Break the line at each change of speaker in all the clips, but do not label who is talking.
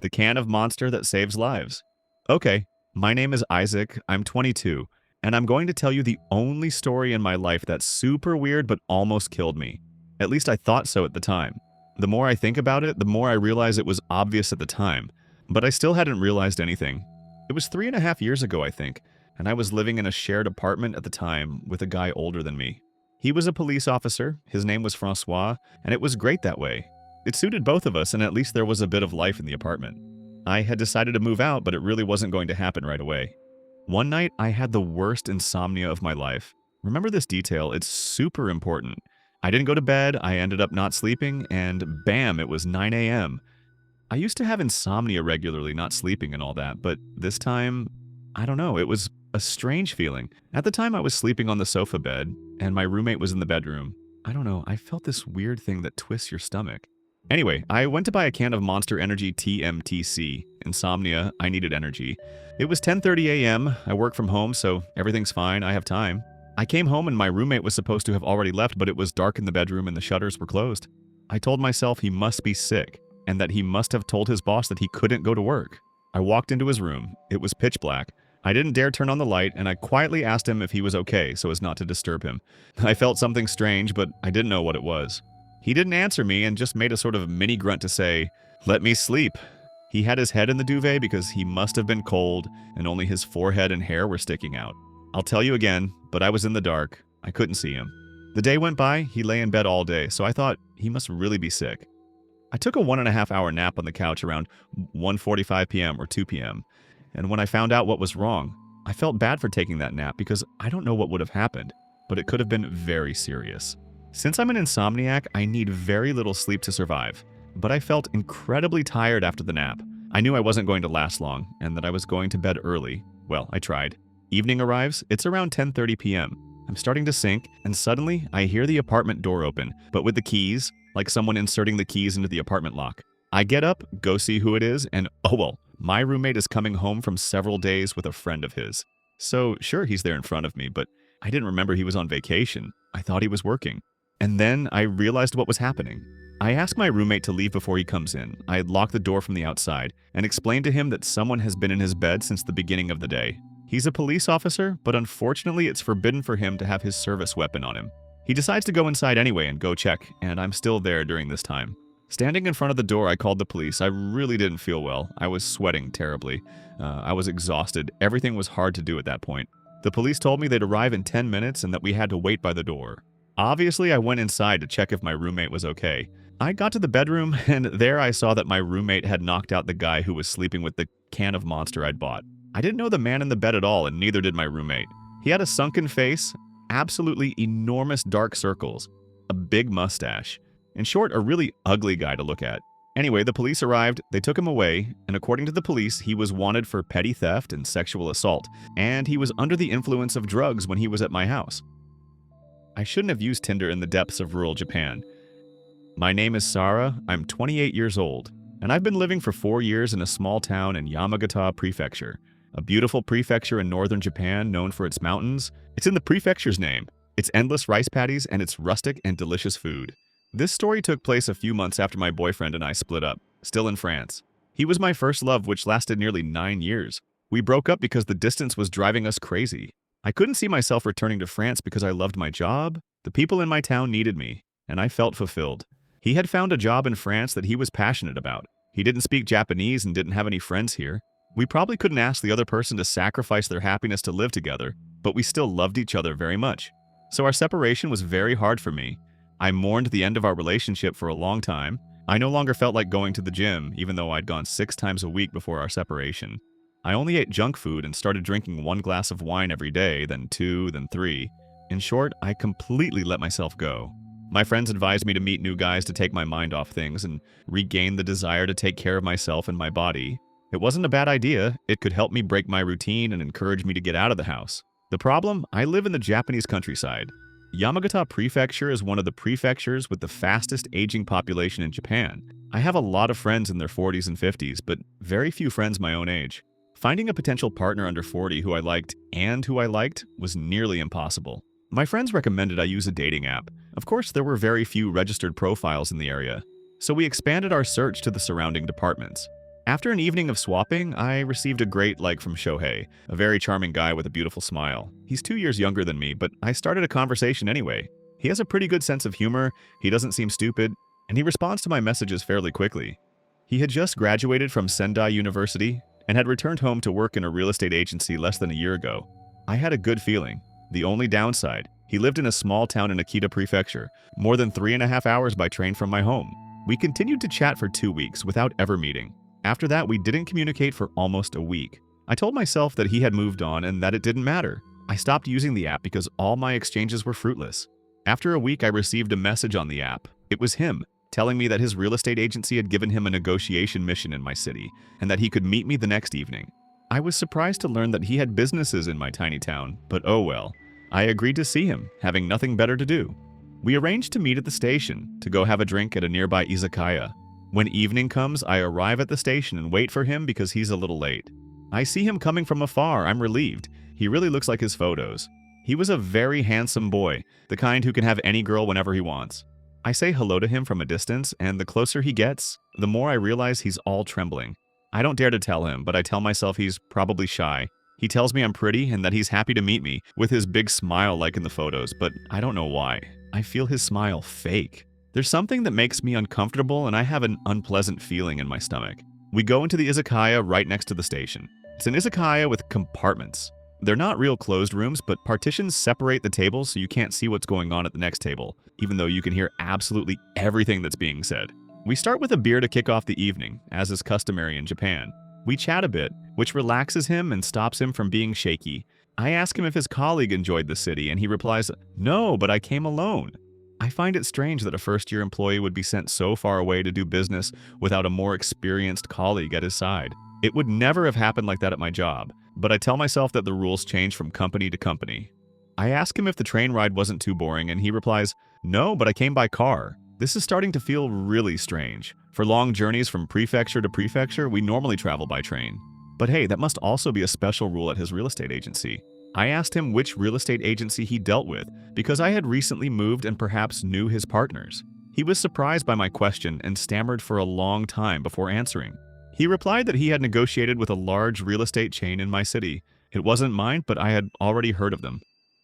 The can of monster that saves lives. Okay, my name is Isaac, I'm 22, and I'm going to tell you the only story in my life that's super weird but almost killed me. At least I thought so at the time. The more I think about it, the more I realize it was obvious at the time, but I still hadn't realized anything. It was 3.5 years ago, I think, and I was living in a shared apartment at the time with a guy older than me. He was a police officer, his name was Francois, and it was great that way. It suited both of us, and at least there was a bit of life in the apartment. I had decided to move out, but it really wasn't going to happen right away. One night, I had the worst insomnia of my life. Remember this detail, it's super important. I didn't go to bed, I ended up not sleeping, and bam, it was 9 a.m. I used to have insomnia regularly, not sleeping and all that, but this time, I don't know, it was a strange feeling. At the time, I was sleeping on the sofa bed, and my roommate was in the bedroom. I don't know, I felt this weird thing that twists your stomach. Anyway, I went to buy a can of Monster Energy TMTC. Insomnia, I needed energy. It was 10:30 a.m. I work from home, so everything's fine, I have time. I came home and my roommate was supposed to have already left, but it was dark in the bedroom and the shutters were closed. I told myself he must be sick, and that he must have told his boss that he couldn't go to work. I walked into his room. It was pitch black. I didn't dare turn on the light, and I quietly asked him if he was okay so as not to disturb him. I felt something strange, but I didn't know what it was. He didn't answer me and just made a sort of mini grunt to say, "Let me sleep." He had his head in the duvet because he must have been cold and only his forehead and hair were sticking out. I'll tell you again, but I was in the dark. I couldn't see him. The day went by, he lay in bed all day, so I thought he must really be sick. I took a 1.5 hour nap on the couch around 1:45 p.m. or 2 p.m., and when I found out what was wrong, I felt bad for taking that nap because I don't know what would have happened, but it could have been very serious. Since I'm an insomniac, I need very little sleep to survive, but I felt incredibly tired after the nap. I knew I wasn't going to last long, and that I was going to bed early. Well, I tried. Evening arrives, it's around 10:30 p.m. I'm starting to sink, and suddenly I hear the apartment door open, but with the keys, like someone inserting the keys into the apartment lock. I get up, go see who it is, and oh well, my roommate is coming home from several days with a friend of his. So sure, he's there in front of me, but I didn't remember he was on vacation. I thought he was working. And then I realized what was happening. I asked my roommate to leave before he comes in. I had locked the door from the outside and explained to him that someone has been in his bed since the beginning of the day. He's a police officer, but unfortunately it's forbidden for him to have his service weapon on him. He decides to go inside anyway and go check, and I'm still there during this time. Standing in front of the door, I called the police. I really didn't feel well. I was sweating terribly. I was exhausted. Everything was hard to do at that point. The police told me they'd arrive in 10 minutes and that we had to wait by the door. Obviously, I went inside to check if my roommate was okay. I got to the bedroom, and there I saw that my roommate had knocked out the guy who was sleeping with the can of Monster I'd bought. I didn't know the man in the bed at all, and neither did my roommate. He had a sunken face, absolutely enormous dark circles, a big mustache. In short, a really ugly guy to look at. Anyway, the police arrived, they took him away, and according to the police, he was wanted for petty theft and sexual assault, and he was under the influence of drugs when he was at my house. I shouldn't have used Tinder in the depths of rural Japan. My name is Sarah, I'm 28 years old, and I've been living for 4 years in a small town in Yamagata Prefecture, a beautiful prefecture in northern Japan known for its mountains. It's in the prefecture's name, its endless rice paddies, and its rustic and delicious food. This story took place a few months after my boyfriend and I split up, still in France. He was my first love, which lasted nearly 9 years. We broke up because the distance was driving us crazy. I couldn't see myself returning to France because I loved my job, the people in my town needed me, and I felt fulfilled. He had found a job in France that he was passionate about. He didn't speak Japanese and didn't have any friends here. We probably couldn't ask the other person to sacrifice their happiness to live together, but we still loved each other very much. So our separation was very hard for me. I mourned the end of our relationship for a long time. I no longer felt like going to the gym, even though I'd gone 6 times a week before our separation. I only ate junk food and started drinking 1 glass of wine every day, then 2, then 3. In short, I completely let myself go. My friends advised me to meet new guys to take my mind off things and regain the desire to take care of myself and my body. It wasn't a bad idea. It could help me break my routine and encourage me to get out of the house. The problem? I live in the Japanese countryside. Yamagata Prefecture is one of the prefectures with the fastest aging population in Japan. I have a lot of friends in their 40s and 50s, but very few friends my own age. Finding a potential partner under 40 who I liked and who I liked was nearly impossible. My friends recommended I use a dating app. Of course, there were very few registered profiles in the area, so we expanded our search to the surrounding departments. After an evening of swapping, I received a great like from Shohei, a very charming guy with a beautiful smile. He's 2 years younger than me, but I started a conversation anyway. He has a pretty good sense of humor, he doesn't seem stupid, and he responds to my messages fairly quickly. He had just graduated from Sendai University and had returned home to work in a real estate agency less than a year ago. I had a good feeling. The only downside, he lived in a small town in Akita Prefecture, more than 3.5 hours by train from my home. We continued to chat for 2 weeks without ever meeting. After that, we didn't communicate for almost a week. I told myself that he had moved on and that it didn't matter. I stopped using the app because all my exchanges were fruitless. After a week, I received a message on the app. It was him, telling me that his real estate agency had given him a negotiation mission in my city and that he could meet me the next evening. I was surprised to learn that he had businesses in my tiny town, but oh well. I agreed to see him, having nothing better to do. We arranged to meet at the station, to go have a drink at a nearby izakaya. When evening comes, I arrive at the station and wait for him because he's a little late. I see him coming from afar. I'm relieved. He really looks like his photos. He was a very handsome boy, the kind who can have any girl whenever he wants. I say hello to him from a distance, and the closer he gets, the more I realize he's all trembling. I don't dare to tell him, but I tell myself he's probably shy. He tells me I'm pretty and that he's happy to meet me, with his big smile like in the photos, but I don't know why. I feel his smile fake. There's something that makes me uncomfortable and I have an unpleasant feeling in my stomach. We go into the izakaya right next to the station. It's an izakaya with compartments. They're not real closed rooms, but partitions separate the tables so you can't see what's going on at the next table, even though you can hear absolutely everything that's being said. We start with a beer to kick off the evening, as is customary in Japan. We chat a bit, which relaxes him and stops him from being shaky. I ask him if his colleague enjoyed the city, and he replies, "No, but I came alone." I find it strange that a first-year employee would be sent so far away to do business without a more experienced colleague at his side. It would never have happened like that at my job, but I tell myself that the rules change from company to company. I ask him if the train ride wasn't too boring, and he replies, "No, but I came by car." This is starting to feel really strange. For long journeys from prefecture to prefecture, we normally travel by train. But hey, that must also be a special rule at his real estate agency. I asked him which real estate agency he dealt with, because I had recently moved and perhaps knew his partners. He was surprised by my question and stammered for a long time before answering. He replied that he had negotiated with a large real estate chain in my city. It wasn't mine, but I had already heard of them.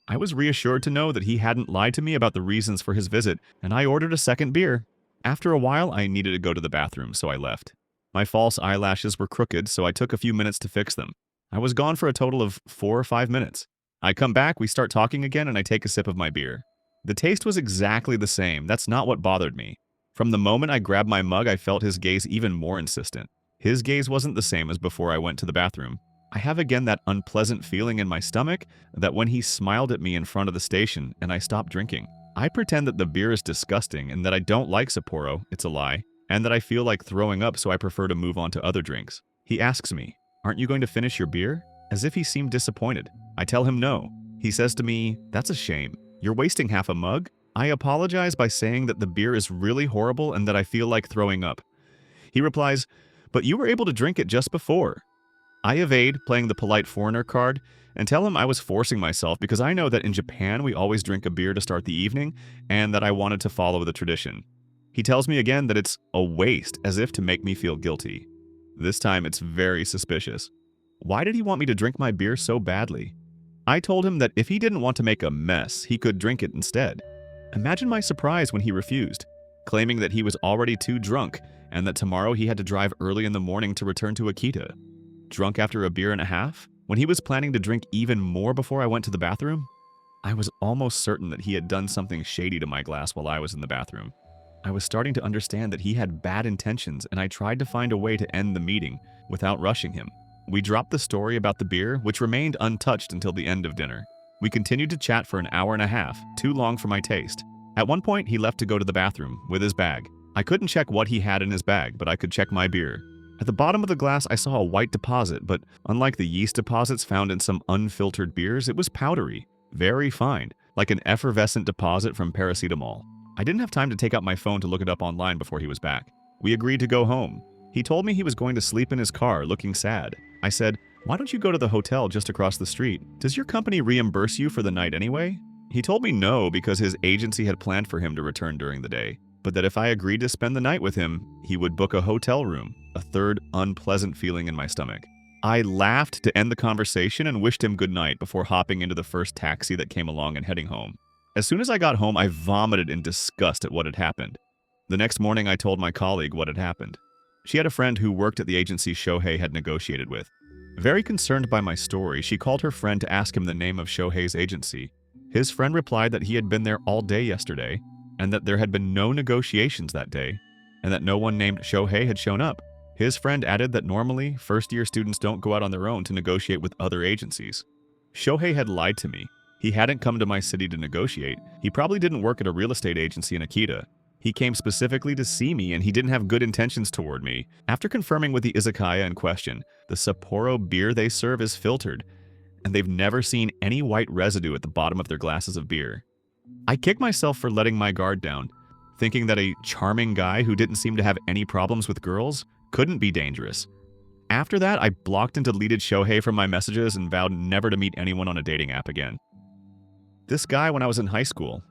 I was reassured to know that he hadn't lied to me about the reasons for his visit, and I ordered a second beer. After a while, I needed to go to the bathroom, so I left. My false eyelashes were crooked, so I took a few minutes to fix them. I was gone for a total of 4 or 5 minutes. I come back, we start talking again, and I take a sip of my beer. The taste was exactly the same. That's not what bothered me. From the moment I grabbed my mug, I felt his gaze even more insistent. His gaze wasn't the same as before I went to the bathroom. I have again that unpleasant feeling in my stomach that when he smiled at me in front of the station and I stopped drinking. I pretend that the beer is disgusting and that I don't like Sapporo, it's a lie, and that I feel like throwing up so I prefer to move on to other drinks. He asks me, "Aren't you going to finish your beer?" As if he seemed disappointed. I tell him no. He says to me, "That's a shame. You're wasting half a mug?" I apologize by saying that the beer is really horrible and that I feel like throwing up. He replies, "But you were able to drink it just before." I evade, playing the polite foreigner card, and tell him I was forcing myself because I know that in Japan we always drink a beer to start the evening and that I wanted to follow the tradition. He tells me again that it's a waste, as if to make me feel guilty. This time it's very suspicious. Why did he want me to drink my beer so badly? I told him that if he didn't want to make a mess, he could drink it instead. Imagine my surprise when he refused, claiming that he was already too drunk and that tomorrow he had to drive early in the morning to return to Akita. Drunk after a beer and a half? When he was planning to drink even more before I went to the bathroom? I was almost certain that he had done something shady to my glass while I was in the bathroom. I was starting to understand that he had bad intentions, and I tried to find a way to end the meeting without rushing him. We dropped the story about the beer, which remained untouched until the end of dinner. We continued to chat for an hour and a half, too long for my taste. At one point, he left to go to the bathroom with his bag. I couldn't check what he had in his bag, but I could check my beer. At the bottom of the glass, I saw a white deposit, but unlike the yeast deposits found in some unfiltered beers, it was powdery, very fine, like an effervescent deposit from paracetamol. I didn't have time to take out my phone to look it up online before he was back. We agreed to go home. He told me he was going to sleep in his car, looking sad. I said, "Why don't you go to the hotel just across the street? Does your company reimburse you for the night anyway?" He told me no because his agency had planned for him to return during the day, but that if I agreed to spend the night with him, he would book a hotel room. a third unpleasant feeling in my stomach. I laughed to end the conversation and wished him good night before hopping into the first taxi that came along and heading home. As soon as I got home, I vomited in disgust at what had happened. The next morning, I told my colleague what had happened. She had a friend who worked at the agency Shohei had negotiated with. Very concerned by my story, she called her friend to ask him the name of Shohei's agency. His friend replied that he had been there all day yesterday, and that there had been no negotiations that day, and that no one named Shohei had shown up. His friend added that normally, first-year students don't go out on their own to negotiate with other agencies. Shohei had lied to me. He hadn't come to my city to negotiate. He probably didn't work at a real estate agency in Akita. He came specifically to see me, and he didn't have good intentions toward me. After confirming with the izakaya in question, the Sapporo beer they serve is filtered, and they've never seen any white residue at the bottom of their glasses of beer. I kicked myself for letting my guard down, thinking that a charming guy who didn't seem to have any problems with girls couldn't be dangerous. After that, I blocked and deleted Shohei from my messages and vowed never to meet anyone on a dating app again. This guy when I was in high school.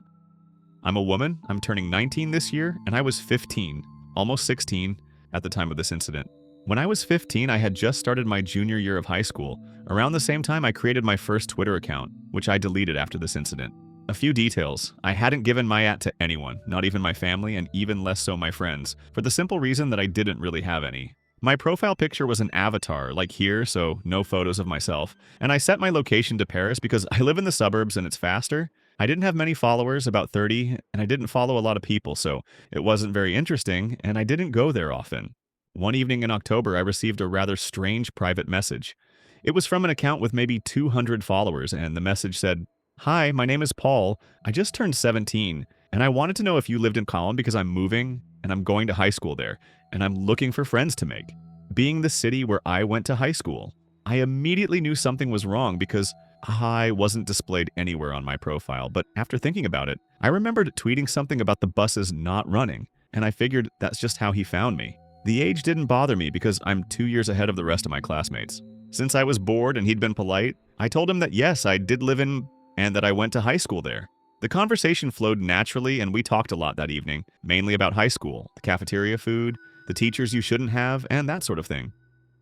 I'm a woman, I'm turning 19 this year, and I was 15, almost 16, at the time of this incident. When I was 15, I had just started my junior year of high school. Around the same time, I created my first Twitter account, which I deleted after this incident. A few details. I hadn't given my @ to anyone, not even my family, and even less so my friends, for the simple reason that I didn't really have any. My profile picture was an avatar, like here, so no photos of myself, and I set my location to Paris because I live in the suburbs and it's faster. I didn't have many followers, about 30, and I didn't follow a lot of people, so it wasn't very interesting, and I didn't go there often. One evening in October, I received a rather strange private message. It was from an account with maybe 200 followers, and the message said, "Hi, my name is Paul. I just turned 17, and I wanted to know if you lived in Colin because I'm moving, and I'm going to high school there, and I'm looking for friends to make." Being the city where I went to high school, I immediately knew something was wrong because hi wasn't displayed anywhere on my profile, but after thinking about it, I remembered tweeting something about the buses not running, and I figured that's just how he found me. The age didn't bother me because I'm 2 years ahead of the rest of my classmates. Since I was bored and he'd been polite, I told him that yes, I did live in and that I went to high school there. The conversation flowed naturally and we talked a lot that evening, mainly about high school, the cafeteria food, the teachers you shouldn't have, and that sort of thing.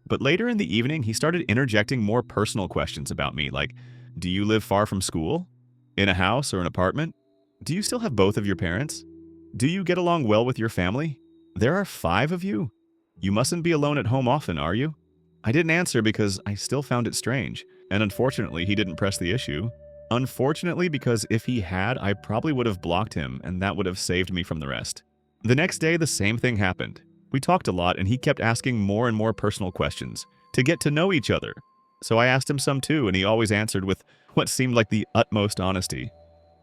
But later in the evening, he started interjecting more personal questions about me, like, do you live far from school? In a house or an apartment? Do you still have both of your parents? Do you get along well with your family? There are 5 of you? You mustn't be alone at home often, are you? I didn't answer because I still found it strange, and unfortunately he didn't press the issue. Unfortunately, because if he had, I probably would have blocked him, and that would have saved me from the rest. The next day, the same thing happened. We talked a lot, and he kept asking more and more personal questions, to get to know each other. So I asked him some too, and he always answered with what seemed like the utmost honesty.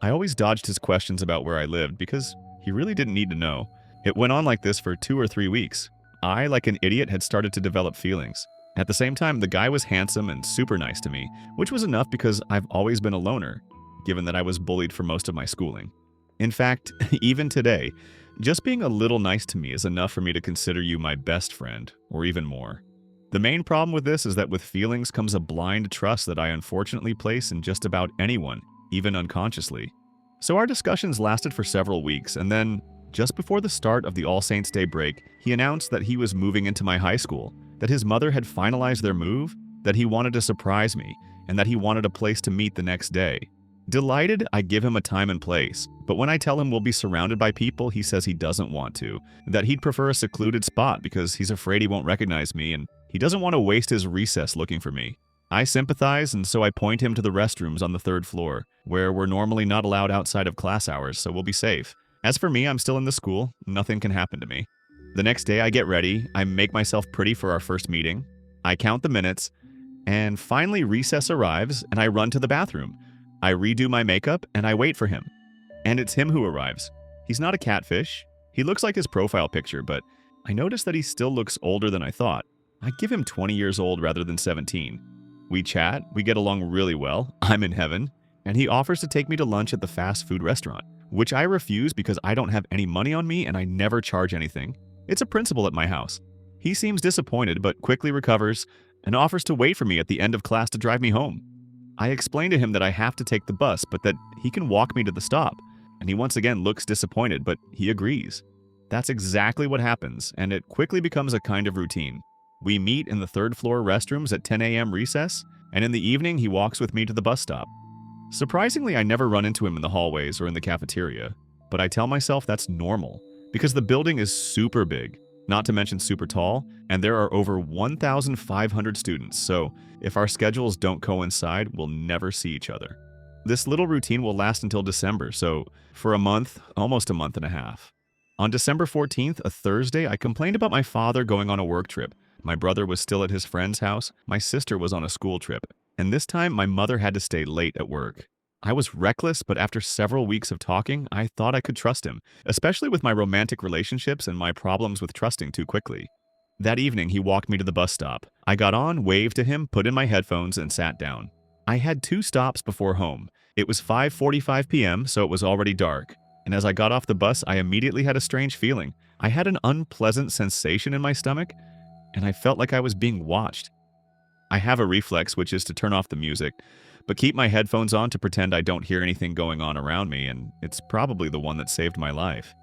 I always dodged his questions about where I lived because he really didn't need to know. It went on like this for 2 or 3 weeks. I, like an idiot, had started to develop feelings. At the same time, the guy was handsome and super nice to me, which was enough because I've always been a loner, given that I was bullied for most of my schooling. In fact, even today, just being a little nice to me is enough for me to consider you my best friend, or even more. The main problem with this is that with feelings comes a blind trust that I unfortunately place in just about anyone, even unconsciously. So our discussions lasted for several weeks, and then, just before the start of the All Saints' Day break, he announced that he was moving into my high school, that his mother had finalized their move, that he wanted to surprise me, and that he wanted a place to meet the next day. Delighted, I give him a time and place, but when I tell him we'll be surrounded by people, he says he doesn't want to, that he'd prefer a secluded spot because he's afraid he won't recognize me and he doesn't want to waste his recess looking for me. I sympathize, and so I point him to the restrooms on the 3rd floor, where we're normally not allowed outside of class hours, so we'll be safe. As for me, I'm still in the school, nothing can happen to me. The next day, I get ready, I make myself pretty for our first meeting, I count the minutes, and finally recess arrives, and I run to the bathroom. I redo my makeup, and I wait for him. And it's him who arrives. He's not a catfish. He looks like his profile picture, but I notice that he still looks older than I thought. I give him 20 years old rather than 17. We chat, we get along really well, I'm in heaven, and he offers to take me to lunch at the fast food restaurant, which I refuse because I don't have any money on me and I never charge anything. It's a principle at my house. He seems disappointed but quickly recovers and offers to wait for me at the end of class to drive me home. I explain to him that I have to take the bus, but that he can walk me to the stop, and he once again looks disappointed, but he agrees. That's exactly what happens, and it quickly becomes a kind of routine. We meet in the third floor restrooms at 10 a.m. recess, and in the evening he walks with me to the bus stop. Surprisingly, I never run into him in the hallways or in the cafeteria, but I tell myself that's normal because the building is super big, not to mention super tall, and there are over 1,500 students, so if our schedules don't coincide, we'll never see each other. This little routine will last until December, so for a month, almost a month and a half. On December 14th, a Thursday, I complained about my father going on a work trip. My brother was still at his friend's house, my sister was on a school trip, and this time my mother had to stay late at work. I was reckless, but after several weeks of talking, I thought I could trust him, especially with my romantic relationships and my problems with trusting too quickly. That evening, he walked me to the bus stop. I got on, waved to him, put in my headphones, and sat down. I had 2 stops before home. It was 5:45 p.m., so it was already dark. And as I got off the bus, I immediately had a strange feeling. I had an unpleasant sensation in my stomach, and I felt like I was being watched. I have a reflex, which is to turn off the music, but keep my headphones on to pretend I don't hear anything going on around me, and it's probably the one that saved my life.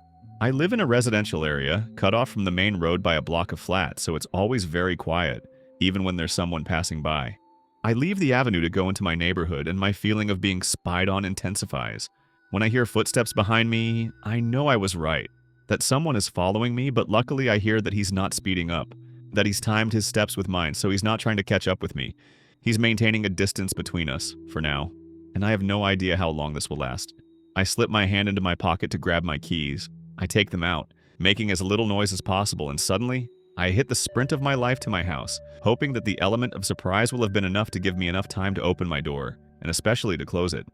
I live in a residential area, cut off from the main road by a block of flats, so it's always very quiet, even when there's someone passing by. I leave the avenue to go into my neighborhood, and my feeling of being spied on intensifies. When I hear footsteps behind me, I know I was right, that someone is following me, but luckily I hear that he's not speeding up, that he's timed his steps with mine, so he's not trying to catch up with me. He's maintaining a distance between us, for now, and I have no idea how long this will last. I slip my hand into my pocket to grab my keys. I take them out, making as little noise as possible, and suddenly, I hit the sprint of my life to my house, hoping that the element of surprise will have been enough to give me enough time to open my door, and especially to close it.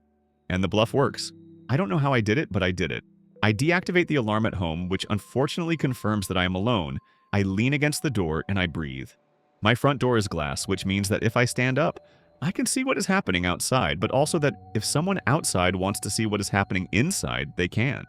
And the bluff works. I don't know how I did it, but I did it. I deactivate the alarm at home, which unfortunately confirms that I am alone. I lean against the door and I breathe. My front door is glass, which means that if I stand up, I can see what is happening outside, but also that if someone outside wants to see what is happening inside, they can.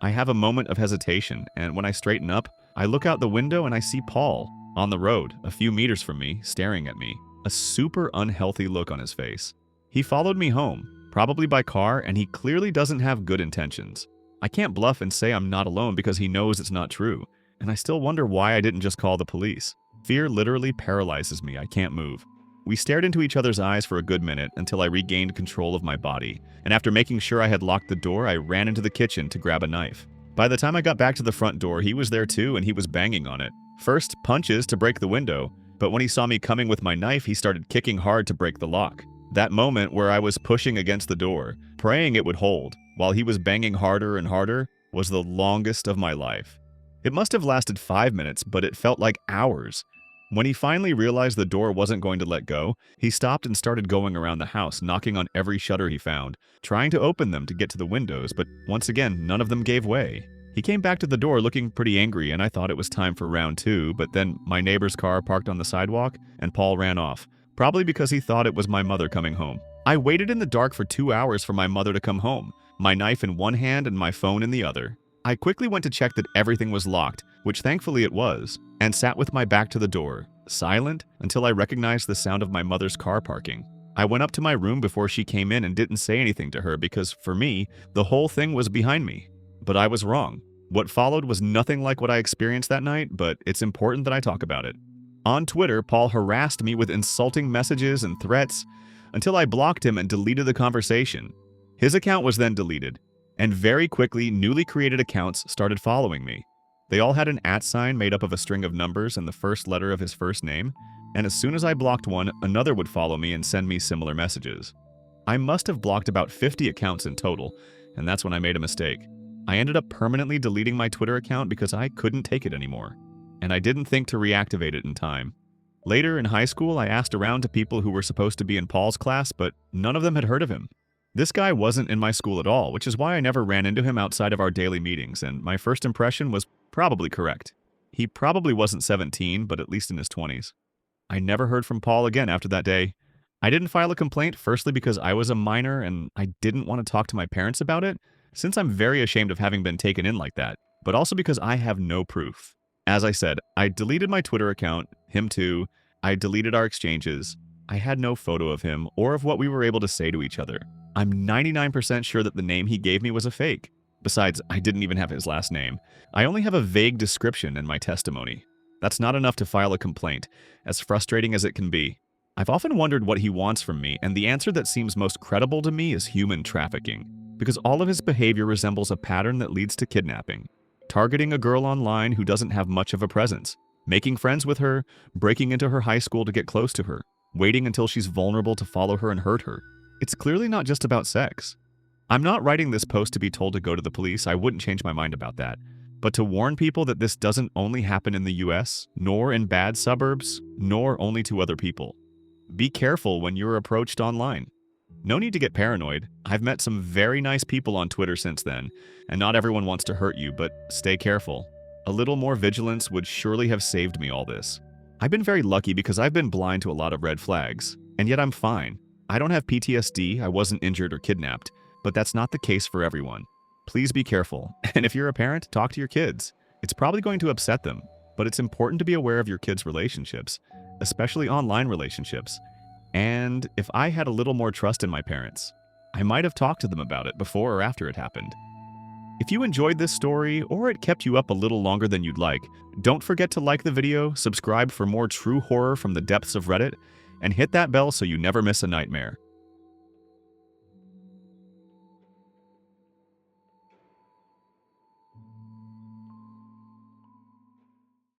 I have a moment of hesitation, and when I straighten up, I look out the window and I see Paul, on the road, a few meters from me, staring at me, a super unhealthy look on his face. He followed me home, probably by car, and he clearly doesn't have good intentions. I can't bluff and say I'm not alone because he knows it's not true, and I still wonder why I didn't just call the police. Fear literally paralyzes me. I can't move. We stared into each other's eyes for a good minute until I regained control of my body, and after making sure I had locked the door, I ran into the kitchen to grab a knife. By the time I got back to the front door, he was there too, and he was banging on it. First, punches to break the window, but when he saw me coming with my knife, he started kicking hard to break the lock. That moment where I was pushing against the door, praying it would hold, while he was banging harder and harder, was the longest of my life. It must have lasted 5 minutes, but it felt like hours. When he finally realized the door wasn't going to let go, he stopped and started going around the house, knocking on every shutter he found, trying to open them to get to the windows, but once again, none of them gave way. He came back to the door looking pretty angry, and I thought it was time for round 2, but then my neighbor's car parked on the sidewalk, and Paul ran off, probably because he thought it was my mother coming home. I waited in the dark for 2 hours for my mother to come home, my knife in one hand and my phone in the other. I quickly went to check that everything was locked, which thankfully it was, and sat with my back to the door, silent until I recognized the sound of my mother's car parking. I went up to my room before she came in and didn't say anything to her because, for me, the whole thing was behind me. But I was wrong. What followed was nothing like what I experienced that night, but it's important that I talk about it. On Twitter, Paul harassed me with insulting messages and threats until I blocked him and deleted the conversation. His account was then deleted, and very quickly, newly created accounts started following me. They all had an @ made up of a string of numbers and the first letter of his first name, and as soon as I blocked one, another would follow me and send me similar messages. I must have blocked about 50 accounts in total, and that's when I made a mistake. I ended up permanently deleting my Twitter account because I couldn't take it anymore, and I didn't think to reactivate it in time. Later in high school, I asked around to people who were supposed to be in Paul's class, but none of them had heard of him. This guy wasn't in my school at all, which is why I never ran into him outside of our daily meetings, and my first impression was probably correct. He probably wasn't 17, but at least in his 20s. I never heard from Paul again after that day. I didn't file a complaint, firstly because I was a minor and I didn't want to talk to my parents about it, since I'm very ashamed of having been taken in like that, but also because I have no proof. As I said, I deleted my Twitter account, him too, I deleted our exchanges. I had no photo of him or of what we were able to say to each other. I'm 99% sure that the name he gave me was a fake. Besides, I didn't even have his last name. I only have a vague description in my testimony. That's not enough to file a complaint, as frustrating as it can be. I've often wondered what he wants from me, and the answer that seems most credible to me is human trafficking, because all of his behavior resembles a pattern that leads to kidnapping. Targeting a girl online who doesn't have much of a presence, making friends with her, breaking into her high school to get close to her, waiting until she's vulnerable to follow her and hurt her. It's clearly not just about sex. I'm not writing this post to be told to go to the police, I wouldn't change my mind about that, but to warn people that this doesn't only happen in the US, nor in bad suburbs, nor only to other people. Be careful when you're approached online. No need to get paranoid. I've met some very nice people on Twitter since then, and not everyone wants to hurt you, but stay careful. A little more vigilance would surely have saved me all this. I've been very lucky because I've been blind to a lot of red flags, and yet I'm fine. I don't have PTSD, I wasn't injured or kidnapped, but that's not the case for everyone. Please be careful, and if you're a parent, talk to your kids. It's probably going to upset them, but it's important to be aware of your kids' relationships, especially online relationships. And if I had a little more trust in my parents, I might have talked to them about it before or after it happened. If you enjoyed this story, or it kept you up a little longer than you'd like, don't forget to like the video, subscribe for more true horror from the depths of Reddit, and hit that bell so you never miss a nightmare.